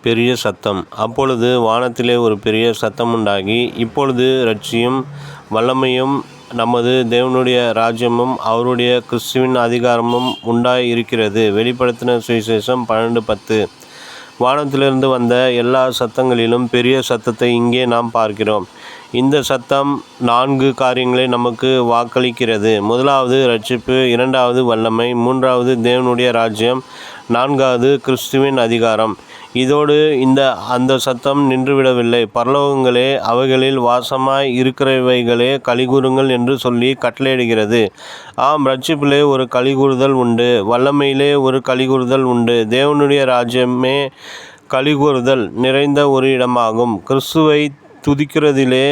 பெரிய சத்தம். அப்பொழுது வானத்திலே ஒரு பெரிய சத்தமுண்டாகி, இப்பொழுது இரட்சியும் வல்லமையும் நமது தேவனுடைய ராஜ்யமும் அவருடைய கிறிஸ்துவின் அதிகாரமும் உண்டாய் இருக்கிறது. வெளிப்படுத்தின சுவிசேஷம் 12:10. வானத்திலிருந்து வந்த எல்லா சத்தங்களிலும் பெரிய சத்தத்தை இங்கே நாம் பார்க்கிறோம். இந்த சத்தம் 4 காரியங்களை நமக்கு வாக்களிக்கிறது. முதலாவது இரட்சிப்பு, இரண்டாவது வல்லமை, மூன்றாவது தேவனுடைய ராஜ்யம், நான்காவது கிறிஸ்துவின் அதிகாரம். இதோடு அந்த சத்தம் நின்றுவிடவில்லை. பரலோகங்களே, அவைகளில் வாசமாய் இருக்கிறவைகளே, கலிகூறுங்கள் என்று சொல்லி கட்டளையிடுகிறது. ஆம், இரட்சிப்பிலே ஒரு கலிகூறுதல் உண்டு, வல்லமையிலே ஒரு கலிகூறுதல் உண்டு. தேவனுடைய ராஜ்யமே கலிகூறுதல் நிறைந்த ஒரு இடமாகும். கிறிஸ்துவை துதிக்கிறதிலே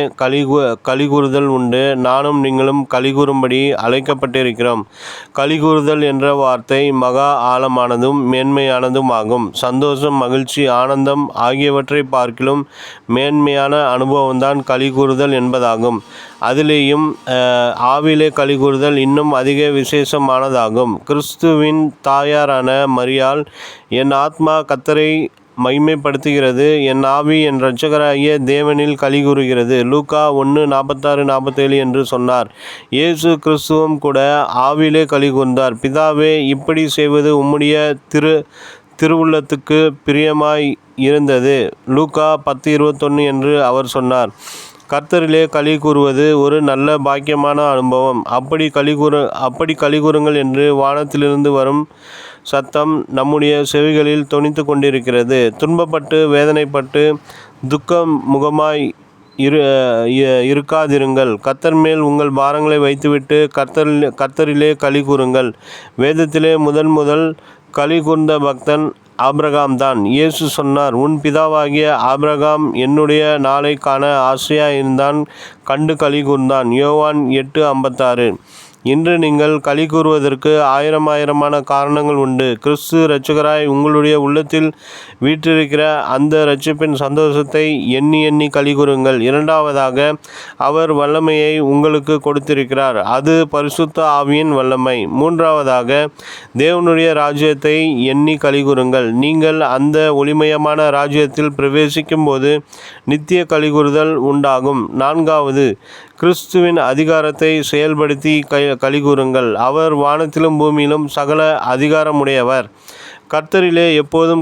கலிகூறுதல் உண்டு. நானும் நீங்களும் கலிகூறும்படி அழைக்கப்பட்டிருக்கிறோம். கலிகூறுதல் என்ற வார்த்தை மகா ஆழமானதும் மேன்மையானதும் ஆகும். சந்தோஷம், மகிழ்ச்சி, ஆனந்தம் ஆகியவற்றை பார்க்கிலும் மேன்மையான அனுபவம்தான் கலிகூறுதல் என்பதாகும். அதிலேயும் ஆவிலே கலிகூறுதல் இன்னும் அதிக விசேஷமானதாகும். கிறிஸ்துவின் தாயாரான மரியாள், என் ஆத்மா கர்த்தரை மகிமைப்படுத்துகிறது, என் ஆவி என் இரட்சகராகிய தேவனில் கலிகூறுகிறது. லூக்கா 1:46-47 என்று சொன்னார். இயேசு கிறிஸ்துவும் கூட ஆவியிலே கலிகூர்ந்தார். பிதாவே, இப்படி செய்வது உம்முடைய திருவுள்ளத்துக்கு பிரியமாய் இருந்தது. லூக்கா 10:21 என்று அவர் சொன்னார். கர்த்தரிலே களி கூறுவது ஒரு நல்ல பாக்கியமான அனுபவம். அப்படி களிகூறுங்கள் என்று வானத்திலிருந்து வரும் சத்தம் நம்முடைய செவிகளில் தொனித்து கொண்டிருக்கிறது. துன்பப்பட்டு வேதனைப்பட்டு துக்கம் முகமாய் இருக்காதிருங்கள். கர்த்தர் மேல் உங்கள் பாரங்களை வைத்துவிட்டு கர்த்தரிலே களி கூறுங்கள். வேதத்திலே முதல் களி கூர்ந்த பக்தன் ஆபிரகாம் தான். இயேசு சொன்னார், உன் பிதாவாகிய ஆபிரகாம் என்னுடைய நாளை காண ஆசையாயிருந்தான், கண்டு களி கூர்ந்தான். யோவான் 8:56. இன்று நீங்கள் களி கூறுவதற்கு ஆயிரமான காரணங்கள் உண்டு. கிறிஸ்து இரட்சகராய் உங்களுடைய உள்ளத்தில் வீற்றிருக்கிற அந்த இரட்சிப்பின் சந்தோஷத்தை எண்ணி களி கூறுங்கள். இரண்டாவதாக, அவர் வல்லமையை உங்களுக்கு கொடுத்திருக்கிறார். அது பரிசுத்த ஆவியின் வல்லமை. மூன்றாவதாக, தேவனுடைய ராஜ்யத்தை எண்ணி களி கூறுங்கள். நீங்கள் அந்த ஒளிமயமான ராஜ்யத்தில் பிரவேசிக்கும் போது நித்திய களிகூறுதல் உண்டாகும். நான்காவது, கிறிஸ்துவின் அதிகாரத்தை செயல்படுத்தி களிகூறுங்கள். அவர் வானத்திலும் பூமியிலும் சகல அதிகாரமுடையவர். கர்த்தரிலே எப்போதும்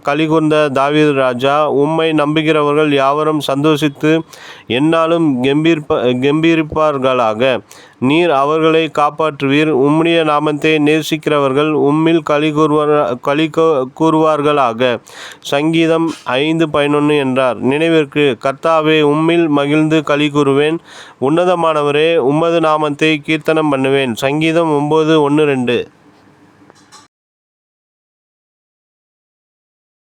கலிகூர்ந்த தாவீது ராஜா, உம்மை நம்புகிறவர்கள் யாவரும் சந்தோஷித்து எந்நாளும் கெம்பீரிப்பார்களாக. நீர் அவர்களை காப்பாற்றுவீர். உம்முடைய நாமத்தை நேசிக்கிறவர்கள் உம்மில் களி கூறுவார்களாக. சங்கீதம் 5:11 என்றார். நினைவிற்கு, கர்த்தாவே, உம்மில் மகிழ்ந்து களி கூறுவேன். உன்னதமானவரே, உமது நாமத்தை கீர்த்தனம் பண்ணுவேன். சங்கீதம் 9:1-2.